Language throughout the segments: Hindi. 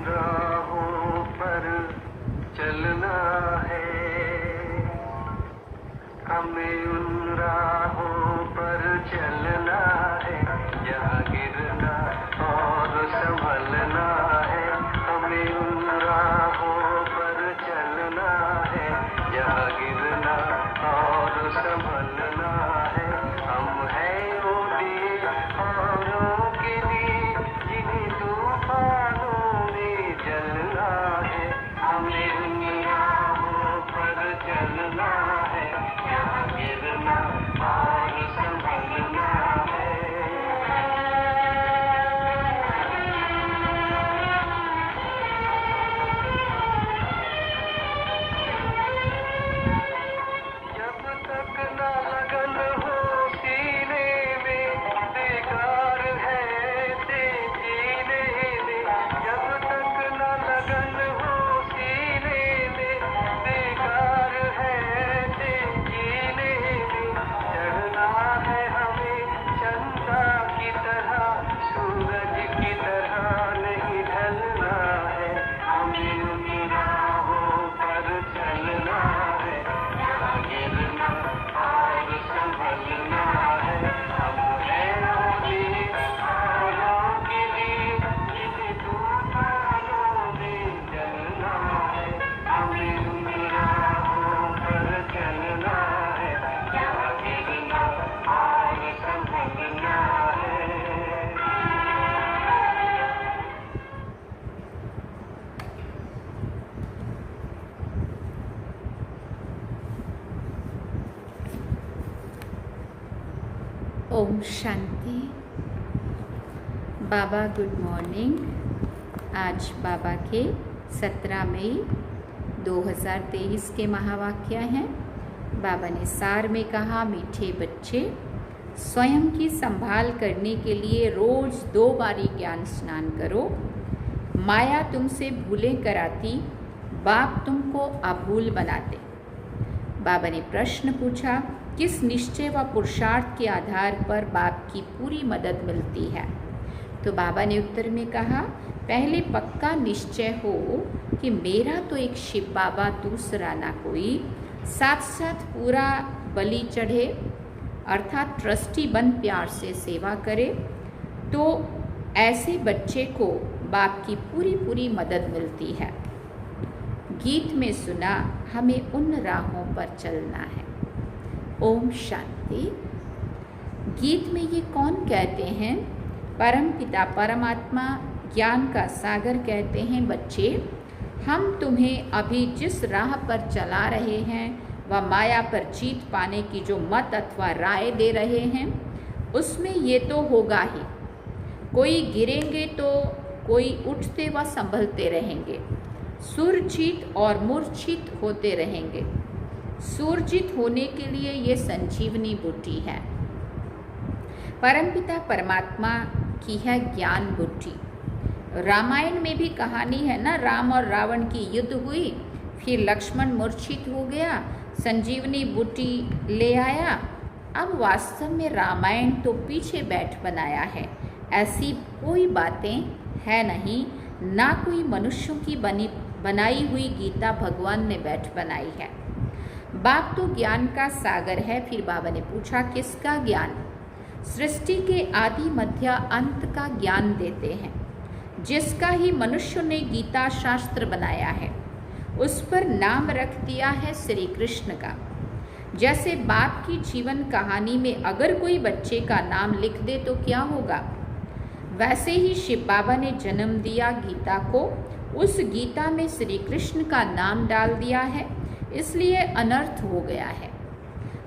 राहों पर चलना है, हमें उन राहों पर चलना है, जहाँ गिरना और संभलना है। हमें उन राहों पर चलना है, जहाँ गिरना और संभलना है। हम हैं वो दीप औरों के लिए, जिन्हें तूफानों में जलना है। हमें उन राहों पर चलना है, जहाँ गिरना और संभलना है। जब तक ना लगन हो सीने में, बेकार है जीने में। जब तक ना लगन हो सीने में, बेकार है जीने में। चढ़ना है हमें चंदा की तरह, सूरज की तरह नहीं ढलना है। हमें उन राहों पर चलना है, जहाँ गिरना और संभलना है। हम हैं ओली औरों के लिए, जिन्हें तूफानों में जलना है। हमें उन राहों पर चलना है, जहाँ गिरना और संभलना है। ओम शांति। बाबा गुड मॉर्निंग। आज बाबा के 17 मई 2023 के महावाक्य हैं। बाबा ने सार में कहा, मीठे बच्चे, स्वयं की संभाल करने के लिए रोज 2 बारी ज्ञान स्नान करो। माया तुमसे भूलें कराती, बाप तुमको अभूल बनाते। बाबा ने प्रश्न पूछा, किस निश्चय व पुरुषार्थ के आधार पर बाप की पूरी मदद मिलती है? तो बाबा ने उत्तर में कहा, पहले पक्का निश्चय हो कि मेरा तो एक शिव बाबा, दूसरा ना कोई, साथ साथ पूरा बलि चढ़े अर्थात ट्रस्टी बन प्यार से सेवा करे, तो ऐसे बच्चे को बाप की पूरी मदद मिलती है। गीत में सुना, हमें उन राहों पर चलना है। ओम शांति। गीत में ये कौन कहते हैं? परम पिता परमात्मा ज्ञान का सागर कहते हैं, बच्चे, हम तुम्हें अभी जिस राह पर चला रहे हैं वह माया पर जीत पाने की जो मत अथवा राय दे रहे हैं, उसमें ये तो होगा ही। कोई गिरेंगे तो कोई उठते व संभलते रहेंगे, सुरजीत और मूर्छित होते रहेंगे। सुरजित होने के लिए ये संजीवनी बूटी है। परमपिता परमात्मा की है ज्ञान बुद्धि। रामायण में भी कहानी है ना, राम और रावण की युद्ध हुई, फिर लक्ष्मण मूर्छित हो गया, संजीवनी बूटी ले आया। अब वास्तव में रामायण तो पीछे बैठ बनाया है, ऐसी कोई बातें है नहीं, ना कोई मनुष्यों की बनाई हुई गीता भगवान ने बैठ बनाई है। बाप तो ज्ञान का सागर है। फिर बाबा ने पूछा, किसका ज्ञान? सृष्टि के आदि मध्य अंत का ज्ञान देते हैं, जिसका ही मनुष्य ने गीता शास्त्र बनाया है। उस पर नाम रख दिया है श्री कृष्ण का। जैसे बाप की जीवन कहानी में अगर कोई बच्चे का नाम लिख दे तो क्या होगा, वैसे ही शिव बाबा ने जन्म दिया गीता को। उस गीता में श्री कृष्ण का नाम डाल दिया है, इसलिए अनर्थ हो गया है।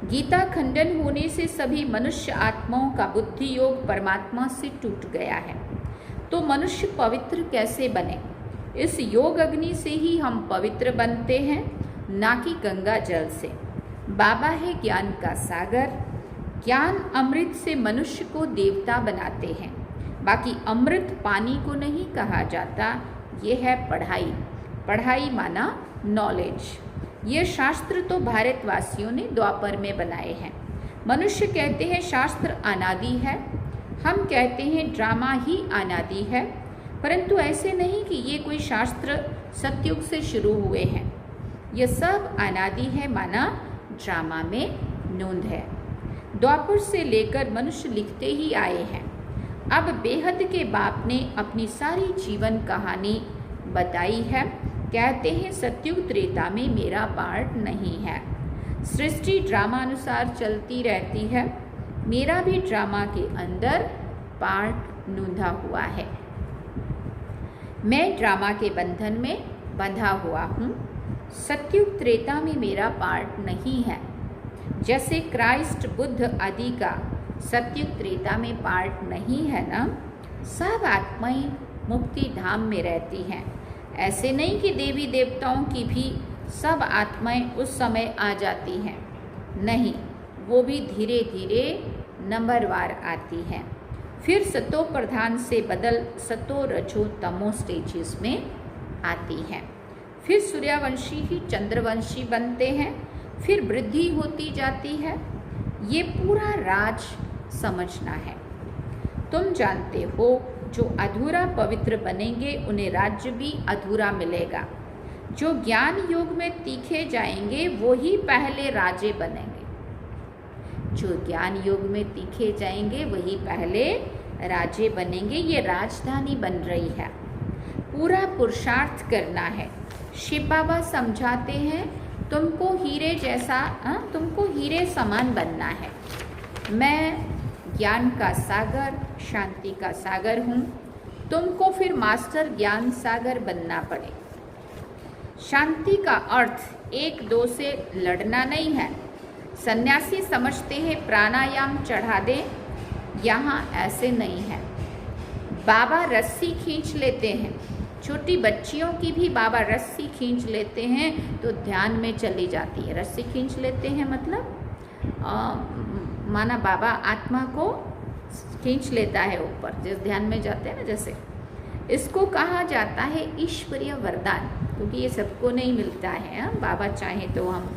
गीता खंडन होने से सभी मनुष्य आत्माओं का बुद्धि योग परमात्मा से टूट गया है। तो मनुष्य पवित्र कैसे बने? इस योग अग्नि से ही हम पवित्र बनते हैं, ना कि गंगा जल से। बाबा है ज्ञान का सागर। ज्ञान अमृत से मनुष्य को देवता बनाते हैं। बाकी अमृत पानी को नहीं कहा जाता, ये है पढ़ाई। पढ़ाई माना नॉलेज। ये शास्त्र तो भारतवासियों ने द्वापर में बनाए हैं। मनुष्य कहते हैं शास्त्र अनादि है, हम कहते हैं ड्रामा ही अनादि है। परंतु ऐसे नहीं कि ये कोई शास्त्र सतयुग से शुरू हुए हैं। यह सब अनादि है, माना ड्रामा में नोंद है। द्वापर से लेकर मनुष्य लिखते ही आए हैं। अब बेहद के बाप ने अपनी सारी जीवन कहानी बताई है। कहते हैं सतयुग त्रेता में मेरा पार्ट नहीं है। सृष्टि ड्रामा अनुसार चलती रहती है। मेरा भी ड्रामा के अंदर पार्ट नोंधा हुआ है। मैं ड्रामा के बंधन में बंधा हुआ हूँ। सतयुग त्रेता में मेरा पार्ट नहीं है। जैसे क्राइस्ट बुद्ध आदि का सतयुग त्रेता में पार्ट नहीं है ना। सब आत्माएं मुक्ति धाम में रहती हैं। ऐसे नहीं कि देवी देवताओं की भी सब आत्माएं उस समय आ जाती हैं। नहीं, वो भी धीरे धीरे नंबरवार आती हैं। फिर सतो प्रधान से बदल सतो रजो तमो स्टेजेस में आती हैं। फिर सूर्यवंशी ही चंद्रवंशी बनते हैं। फिर वृद्धि होती जाती है। ये पूरा राज समझना है। तुम जानते हो जो अधूरा पवित्र बनेंगे उन्हें राज्य भी अधूरा मिलेगा। जो ज्ञान योग में तीखे जाएंगे वो ही पहले राजे बनेंगे। जो ज्ञान योग में तीखे जाएंगे वही पहले राजे बनेंगे। ये राजधानी बन रही है। पूरा पुरुषार्थ करना है। शिव बाबा समझाते हैं तुमको हीरे जैसा, तुमको हीरे समान बनना है। मैं ज्ञान का सागर, शांति का सागर हूँ। तुमको फिर मास्टर ज्ञान सागर बनना पड़े। शांति का अर्थ एक दो से लड़ना नहीं है। सन्यासी समझते हैं प्राणायाम चढ़ा दे, यहाँ ऐसे नहीं है। बाबा रस्सी खींच लेते हैं। छोटी बच्चियों की भी बाबा रस्सी खींच लेते हैं तो ध्यान में चली जाती है। रस्सी खींच लेते हैं मतलब माना बाबा आत्मा को खींच लेता है ऊपर, जिस ध्यान में जाते हैं ना। जैसे इसको कहा जाता है ईश्वरीय वरदान, क्योंकि ये सबको नहीं मिलता है। बाबा चाहे तो हम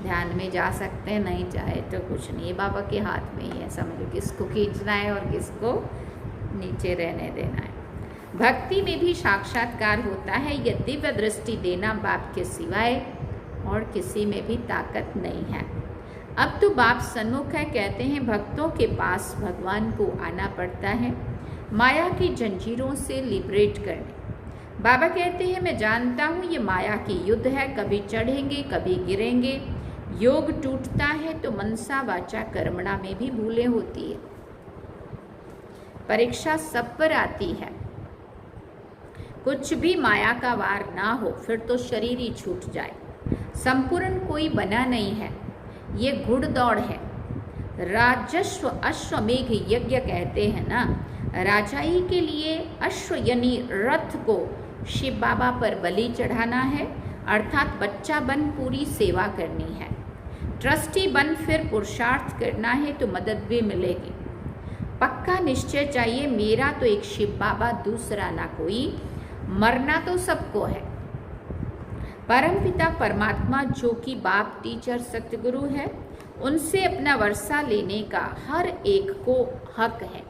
ध्यान में जा सकते हैं, नहीं चाहे तो कुछ नहीं। ये बाबा के हाथ में ही है। समझो किसको खींचना है और किसको नीचे रहने देना है। भक्ति में भी साक्षात्कार होता है। यह दिव्य दृष्टि देना बाप के सिवाय और किसी में भी ताकत नहीं है। अब तो बाप सन्मुख है। कहते हैं भक्तों के पास भगवान को आना पड़ता है माया की जंजीरों से लिबरेट करने। बाबा कहते हैं मैं जानता हूँ ये माया की युद्ध है। कभी चढ़ेंगे कभी गिरेंगे। योग टूटता है तो मनसा वाचा कर्मणा में भी भूलें होती है। परीक्षा सब पर आती है। कुछ भी माया का वार ना हो फिर तो शरीर ही छूट जाए। संपूर्ण कोई बना नहीं है। ये घुड़दौड़ है। राजस्व अश्वमेघ यज्ञ कहते हैं ना। राजाई के लिए अश्व यानी रथ को शिव बाबा पर बलि चढ़ाना है, अर्थात बच्चा बन पूरी सेवा करनी है। ट्रस्टी बन फिर पुरुषार्थ करना है तो मदद भी मिलेगी। पक्का निश्चय चाहिए मेरा तो एक शिव बाबा, दूसरा ना कोई। मरना तो सबको है। परमपिता परमात्मा जो कि बाप टीचर सतगुरु है, उनसे अपना वर्षा लेने का हर एक को हक है।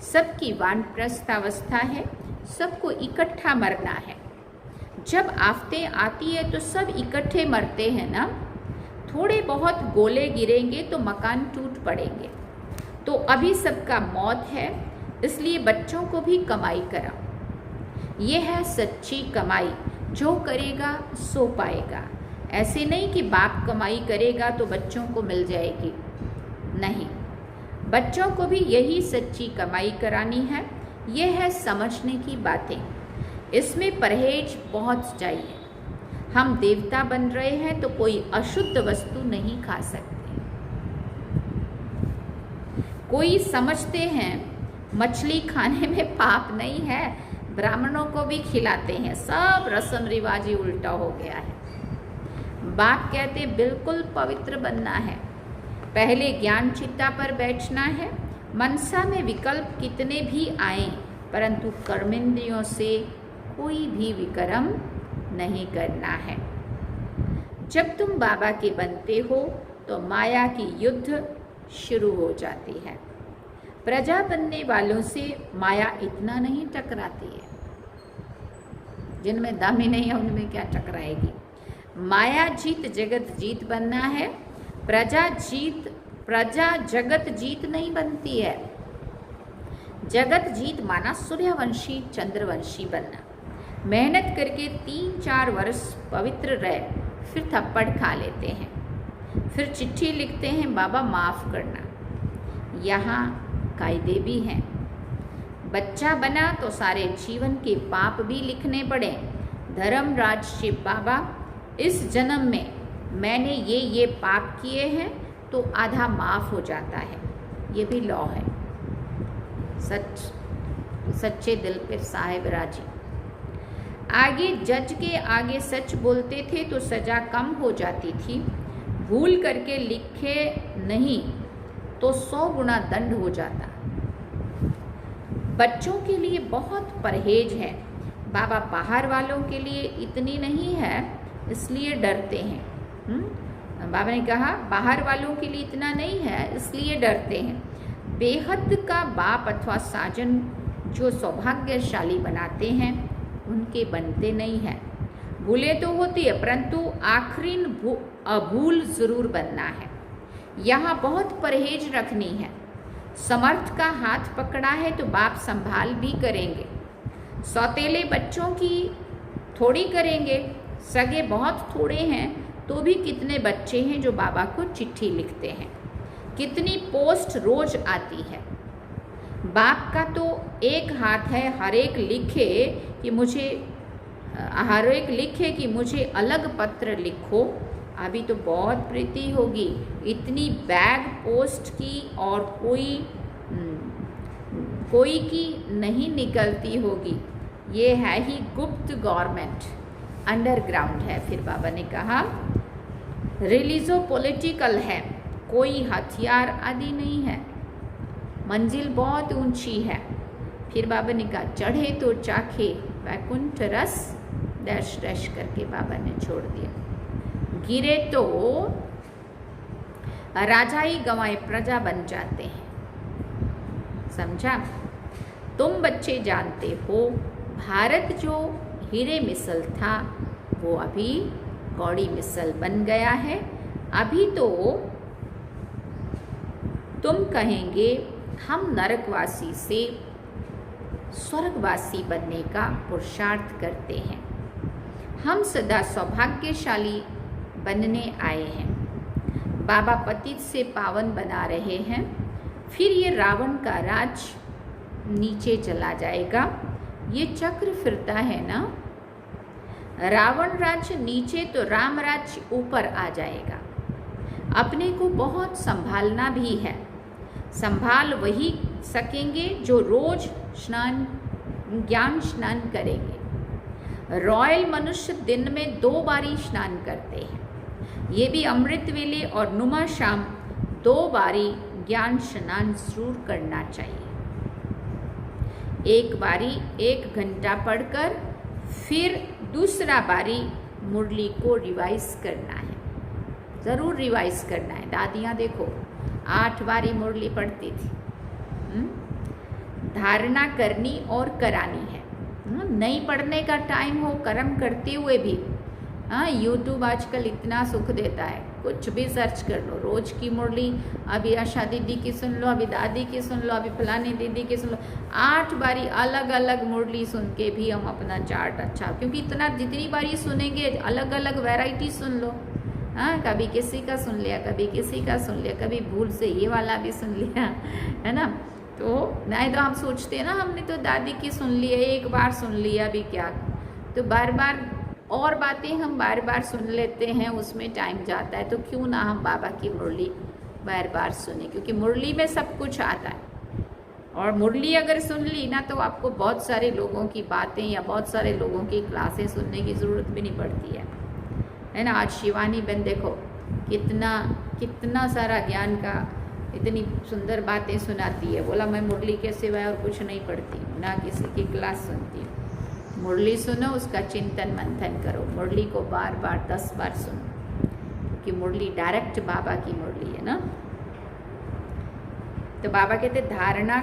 सबकी वानप्रस्थ अवस्था है। सबको इकट्ठा मरना है। जब आफतें आती है तो सब इकट्ठे मरते हैं ना। थोड़े बहुत गोले गिरेंगे तो मकान टूट पड़ेंगे। तो अभी सबका मौत है, इसलिए बच्चों को भी कमाई कराओ। ये है सच्ची कमाई। जो करेगा सो पाएगा। ऐसे नहीं कि बाप कमाई करेगा तो बच्चों को मिल जाएगी। नहीं, बच्चों को भी यही सच्ची कमाई करानी है। ये है समझने की बातें। इसमें परहेज बहुत चाहिए। हम देवता बन रहे हैं तो कोई अशुद्ध वस्तु नहीं खा सकते। कोई समझते हैं मछली खाने में पाप नहीं है, ब्राह्मणों को भी खिलाते हैं। सब रस्म रिवाजी उल्टा हो गया है। बाप कहते बिल्कुल पवित्र बनना है। पहले ज्ञान चित्ता पर बैठना है। मनसा में विकल्प कितने भी आए, परंतु कर्मेंद्रियों से कोई भी विकर्म नहीं करना है। जब तुम बाबा के बनते हो तो माया की युद्ध शुरू हो जाती है। प्रजा बनने वालों से माया इतना नहीं टकराती है। जिनमें दम ही नहीं है उनमें क्या टकराएगी। माया जीत जगत जीत बनना है, प्रजा जगत जीत नहीं बनती है। जगत जीत माना सूर्यवंशी चंद्रवंशी बनना। मेहनत करके 3-4 वर्ष पवित्र रह, फिर थप्पड़ खा लेते हैं, फिर चिट्ठी लिखते हैं बाबा माफ़ करना। यहाँ कायदे भी हैं। बच्चा बना तो सारे जीवन के पाप भी लिखने पड़े। धर्मराज शिव बाबा, इस जन्म में मैंने ये पाप किए हैं तो आधा माफ़ हो जाता है। ये भी लॉ है। सच्चे दिल पे साहेब राजी। आगे जज के आगे सच बोलते थे तो सज़ा कम हो जाती थी। भूल करके लिखे नहीं तो 100 गुना दंड हो जाता। बच्चों के लिए बहुत परहेज है बाबा, बाहर वालों के लिए इतनी नहीं है इसलिए डरते हैं। बाबा ने कहा बाहर वालों के लिए इतना नहीं है इसलिए डरते हैं। बेहद का बाप अथवा साजन जो सौभाग्यशाली बनाते हैं उनके बनते नहीं हैं। भूले तो होती है परंतु आखिरी भूल ज़रूर बनना है। यहाँ बहुत परहेज रखनी है। समर्थ का हाथ पकड़ा है तो बाप संभाल भी करेंगे। सौतेले बच्चों की थोड़ी करेंगे। सगे बहुत थोड़े हैं तो भी कितने बच्चे हैं जो बाबा को चिट्ठी लिखते हैं। कितनी पोस्ट रोज आती है। बाप का तो एक हाथ है, हर एक लिखे कि मुझे अलग पत्र लिखो। अभी तो बहुत प्रीति होगी। इतनी बैग पोस्ट की और कोई की नहीं निकलती होगी। ये है ही गुप्त गवर्नमेंट, अंडरग्राउंड है। फिर बाबा ने कहा रिलीजो पॉलिटिकल है, कोई हथियार आदि नहीं है। मंजिल बहुत ऊंची है। फिर बाबा ने कहा चढ़े तो चाखे वैकुंठ रस, डैश डैश करके बाबा ने छोड़ दिया। गिरे तो राजा ही गंवाए प्रजा बन जाते हैं। समझा? तुम बच्चे जानते हो भारत जो हीरे मिसल था वो अभी कौड़ी मिसल बन गया है। अभी तो तुम कहेंगे हम नरकवासी से स्वर्गवासी बनने का पुरुषार्थ करते हैं। हम सदा सौभाग्यशाली बनने आए हैं। बाबा पतित से पावन बना रहे हैं। फिर ये रावण का राज नीचे चला जाएगा। ये चक्र फिरता है ना। रावण राज्य नीचे तो राम राज्य ऊपर आ जाएगा। अपने को बहुत संभालना भी है। संभाल वही सकेंगे जो रोज ज्ञान स्नान करेंगे। रॉयल मनुष्य दिन में 2 बारी स्नान करते हैं। ये भी अमृत वेले और नुमा शाम 2 बारी ज्ञान स्नान जरूर करना चाहिए। एक बारी 1 घंटा पढ़कर फिर दूसरा बारी मुरली को रिवाइज करना है। ज़रूर रिवाइज करना है। दादियाँ देखो 8 बारी मुरली पढ़ती थी। धारणा करनी और करानी है। नहीं पढ़ने का टाइम हो कर्म करते हुए भी। यूट्यूब आजकल इतना सुख देता है, कुछ भी सर्च कर लो। रोज की मुरली, अभी आशा दीदी की सुन लो, अभी दादी की सुन लो, अभी फलानी दीदी की सुन लो। 8 बारी अलग अलग मुरली सुन के भी हम अपना चार्ट अच्छा, क्योंकि इतना जितनी बारी सुनेंगे अलग अलग वैरायटी सुन लो। कभी किसी का सुन लिया, कभी किसी का सुन लिया, कभी भूल से ये वाला भी सुन लिया, है ना। तो नहीं तो हम सोचते हैं ना हमने तो दादी की सुन लिया, एक बार सुन लिया भी क्या, तो बार बार और बातें हम बार बार सुन लेते हैं, उसमें टाइम जाता है। तो क्यों ना हम बाबा की मुरली बार बार सुने, क्योंकि मुरली में सब कुछ आता है। और मुरली अगर सुन ली ना तो आपको बहुत सारे लोगों की बातें या बहुत सारे लोगों की क्लासें सुनने की ज़रूरत भी नहीं पड़ती है ना। आज शिवानी बहन देखो कितना सारा ज्ञान का, इतनी सुंदर बातें सुनाती है। बोला मैं मुरली के सिवाय और कुछ नहीं पढ़ती, ना किसी की क्लास सुनती। मुरली सुनो, उसका चिंतन मंथन करो। मुरली को बार बार 10 बार सुनो, क्योंकि मुरली डायरेक्ट बाबा की मुरली है ना। तो बाबा कहते धारणा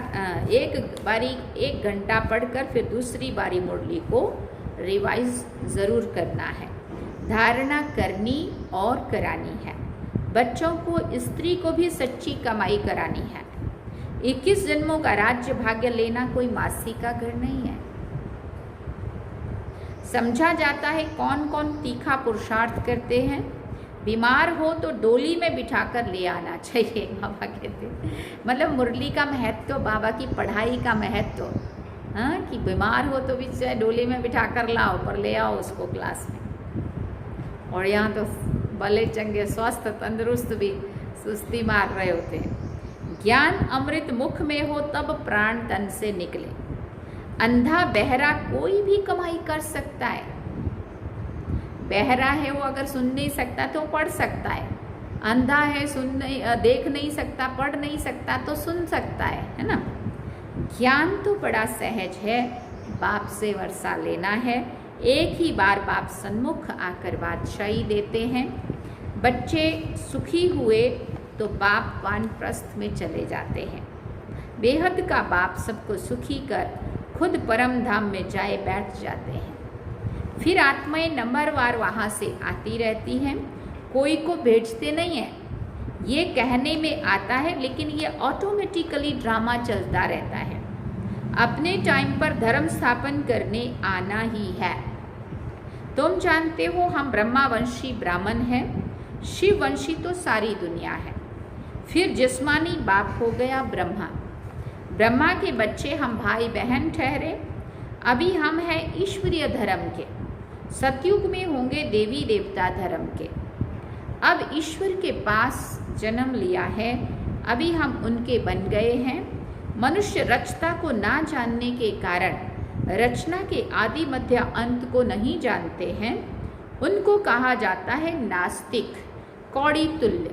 1 बारी 1 घंटा पढ़कर फिर दूसरी बारी मुरली को रिवाइज ज़रूर करना है। धारणा करनी और करानी है। बच्चों को, स्त्री को भी सच्ची कमाई करानी है। 21 जन्मों का राज्य भाग्य लेना कोई मासी का घर नहीं है। समझा जाता है कौन कौन तीखा पुरुषार्थ करते हैं। बीमार हो तो डोली में बिठाकर ले आना चाहिए, बाबा कहते हैं। मतलब मुरली का महत्व, बाबा की पढ़ाई का महत्व, हाँ, कि बीमार हो तो भी चाहे डोली में बिठाकर लाओ, पर ले आओ उसको क्लास में। और यहाँ तो भले चंगे स्वस्थ तंदुरुस्त भी सुस्ती मार रहे होते हैं। ज्ञान अमृत मुख में हो तब प्राण तन से निकले। अंधा बहरा कोई भी कमाई कर सकता है। बहरा है वो, अगर सुन नहीं सकता तो पढ़ सकता है। अंधा है, देख नहीं सकता, पढ़ नहीं सकता तो सुन सकता है ना। ज्ञान तो बड़ा सहज है। बाप से वर्षा लेना है। एक ही बार बाप सन्मुख आकर बादशाही देते हैं। बच्चे सुखी हुए तो बाप वानप्रस्थ में चले जाते हैं। बेहद का बाप सबको सुखी कर खुद परम धाम में जाए बैठ जाते हैं। फिर आत्माएं नंबरवार वहाँ से आती रहती हैं। कोई को भेजते नहीं हैं। ये कहने में आता है, लेकिन ये ऑटोमेटिकली ड्रामा चलता रहता है। अपने टाइम पर धर्म स्थापन करने आना ही है। तुम जानते हो हम ब्रह्मावंशी ब्राह्मण हैं। शिववंशी तो सारी दुनिया है। फिर जिस्मानी बाप हो गया ब्रह्मा। ब्रह्मा के बच्चे हम भाई बहन ठहरे। अभी हम हैं ईश्वरीय धर्म के। सतयुग में होंगे देवी देवता धर्म के। अब ईश्वर के पास जन्म लिया है। अभी हम उनके बन गए हैं। मनुष्य रचता को ना जानने के कारण रचना के आदि मध्य अंत को नहीं जानते हैं। उनको कहा जाता है नास्तिक, कौड़ी तुल्य।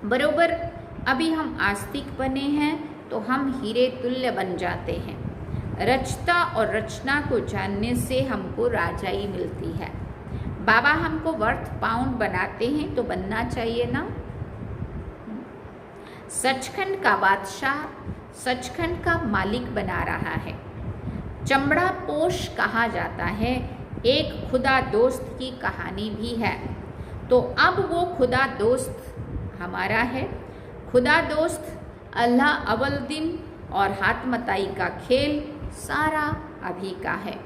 बरोबर अभी हम आस्तिक बने हैं तो हम हीरे तुल्य बन जाते हैं। रचता और रचना को जानने से हमको राजाई मिलती है। बाबा हमको वर्थ पाउंड बनाते हैं तो बनना चाहिए ना। सचखंड का बादशाह सचखंड का मालिक बना रहा है। चमड़ा पोश कहा जाता है। एक खुदा दोस्त की कहानी भी है। तो अब वो खुदा दोस्त हमारा है। खुदा दोस्त अल्लाह अव्वल दिन और हाथमताई का खेल सारा अभी का है।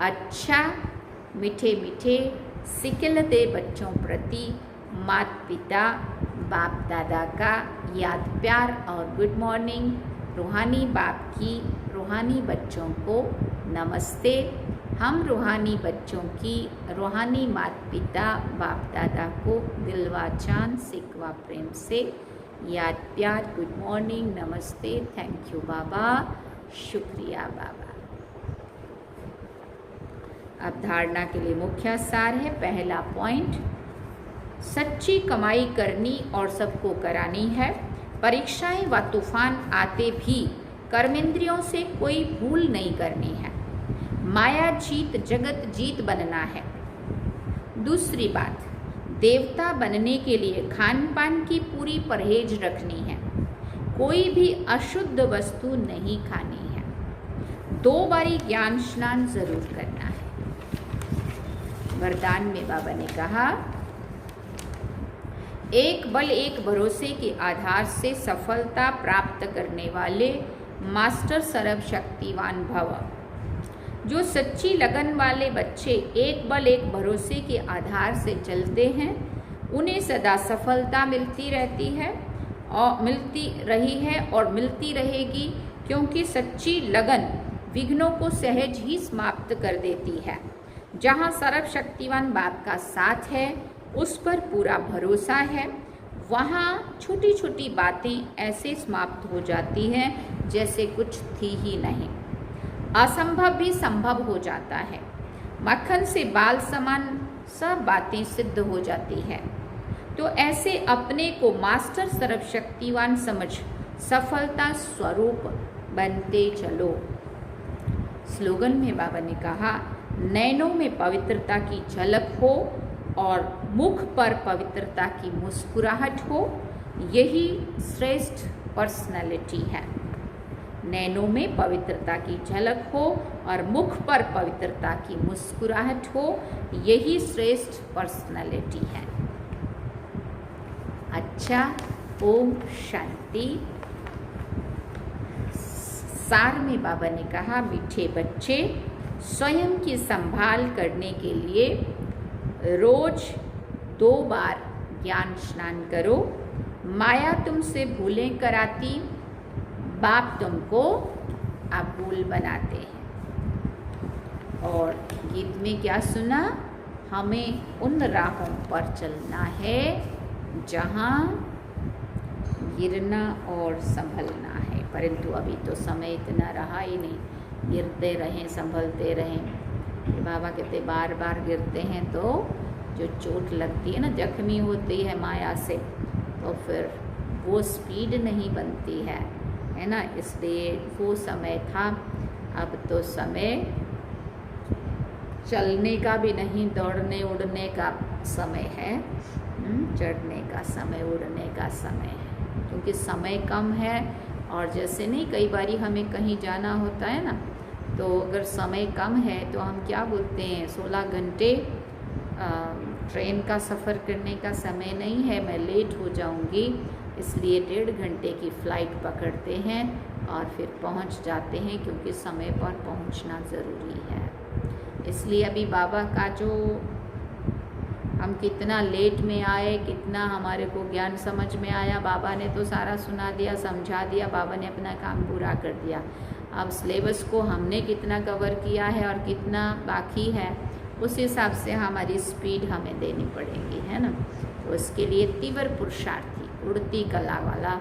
अच्छा मीठे मीठे सिकल दे बच्चों प्रति माता पिता बाप दादा का याद प्यार और गुड मॉर्निंग। रूहानी बाप की रूहानी बच्चों को नमस्ते। हम रूहानी बच्चों की रूहानी माता पिता बाप दादा को दिलवा चांद सिकवा प्रेम से याद प्यार गुड मॉर्निंग नमस्ते। थैंक यू बाबा, शुक्रिया बाबा। अब धारणा के लिए मुख्य सार है। पहला पॉइंट, सच्ची कमाई करनी और सबको करानी है। परीक्षाएं व तूफान आते भी कर्मेंद्रियों से कोई भूल नहीं करनी है। माया जीत जगत जीत बनना है। दूसरी बात, देवता बनने के लिए खान पान की पूरी परहेज रखनी है। कोई भी अशुद्ध वस्तु नहीं खानी है। 2 बारी ज्ञान स्नान जरूर करना है। वरदान में बाबा ने कहा, एक बल एक भरोसे के आधार से सफलता प्राप्त करने वाले मास्टर सर्वशक्तिवान भव। जो सच्ची लगन वाले बच्चे एक बल एक भरोसे के आधार से चलते हैं, उन्हें सदा सफलता मिलती रहती है और मिलती रही है और मिलती रहेगी, क्योंकि सच्ची लगन विघ्नों को सहज ही समाप्त कर देती है। जहाँ सर्वशक्तिवान बाप का साथ है, उस पर पूरा भरोसा है, वहाँ छोटी छोटी बातें ऐसे समाप्त हो जाती हैं जैसे कुछ थी ही नहीं। असंभव भी संभव हो जाता है। मक्खन से बाल समान सब बातें सिद्ध हो जाती है। तो ऐसे अपने को मास्टर सर्वशक्तिवान समझ सफलता स्वरूप बनते चलो। स्लोगन में बाबा ने कहा, नैनों में पवित्रता की झलक हो और मुख पर पवित्रता की मुस्कुराहट हो, यही श्रेष्ठ पर्सनालिटी है। नैनों में पवित्रता की झलक हो और मुख पर पवित्रता की मुस्कुराहट हो, यही श्रेष्ठ पर्सनालिटी है। अच्छा, ओम शांति। सार में बाबा ने कहा, मीठे बच्चे, स्वयं की संभाल करने के लिए रोज 2 बार ज्ञान स्नान करो। माया तुमसे भूलें कराती, बाप तुमको अबूल बनाते हैं। और गीत में क्या सुना? हमें उन राहों पर चलना है जहाँ गिरना और संभलना है। परंतु अभी तो समय इतना रहा ही नहीं, गिरते रहें, संभलते रहें। बाबा कहते बार बार गिरते हैं तो जो चोट लगती है ना, जख्मी होती है माया से, तो फिर वो स्पीड नहीं बनती है ना। इसलिए वो समय था, अब तो समय चलने का भी नहीं, दौड़ने उड़ने का समय है, चढ़ने का समय, उड़ने का समय है। क्योंकि समय कम है। और जैसे नहीं, कई बारी हमें कहीं जाना होता है ना, तो अगर समय कम है तो हम क्या बोलते हैं, 16 घंटे ट्रेन का सफ़र करने का समय नहीं है, मैं लेट हो जाऊंगी, इसलिए 1.5 घंटे की फ़्लाइट पकड़ते हैं और फिर पहुंच जाते हैं, क्योंकि समय पर पहुंचना ज़रूरी है। इसलिए अभी बाबा का जो हम कितना लेट में आए, कितना हमारे को ज्ञान समझ में आया, बाबा ने तो सारा सुना दिया, समझा दिया, बाबा ने अपना काम पूरा कर दिया। अब सिलेबस को हमने कितना कवर किया है और कितना बाकी है, उस हिसाब से हमारी स्पीड हमें देनी पड़ेगी, है ना। तो इसके लिए तीव्र पुरुषार्थी, उड़ती कला वाला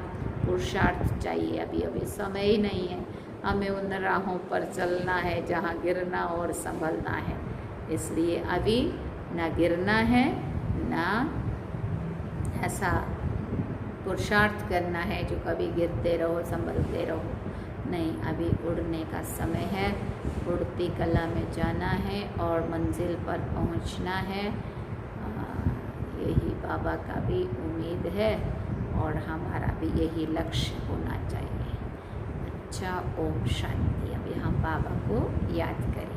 पुरुषार्थ चाहिए। अभी समय ही नहीं है, हमें उन राहों पर चलना है जहाँ गिरना और संभलना है। इसलिए अभी ना गिरना है, ना ऐसा पुरुषार्थ करना है जो कभी गिरते रहो, संभलते रहो, नहीं। अभी उड़ने का समय है, उड़ती कला में जाना है और मंजिल पर पहुंचना है। यही बाबा का भी उम्मीद है और हमारा भी यही लक्ष्य होना चाहिए। अच्छा, ओम शांति। अभी हम बाबा को याद करें।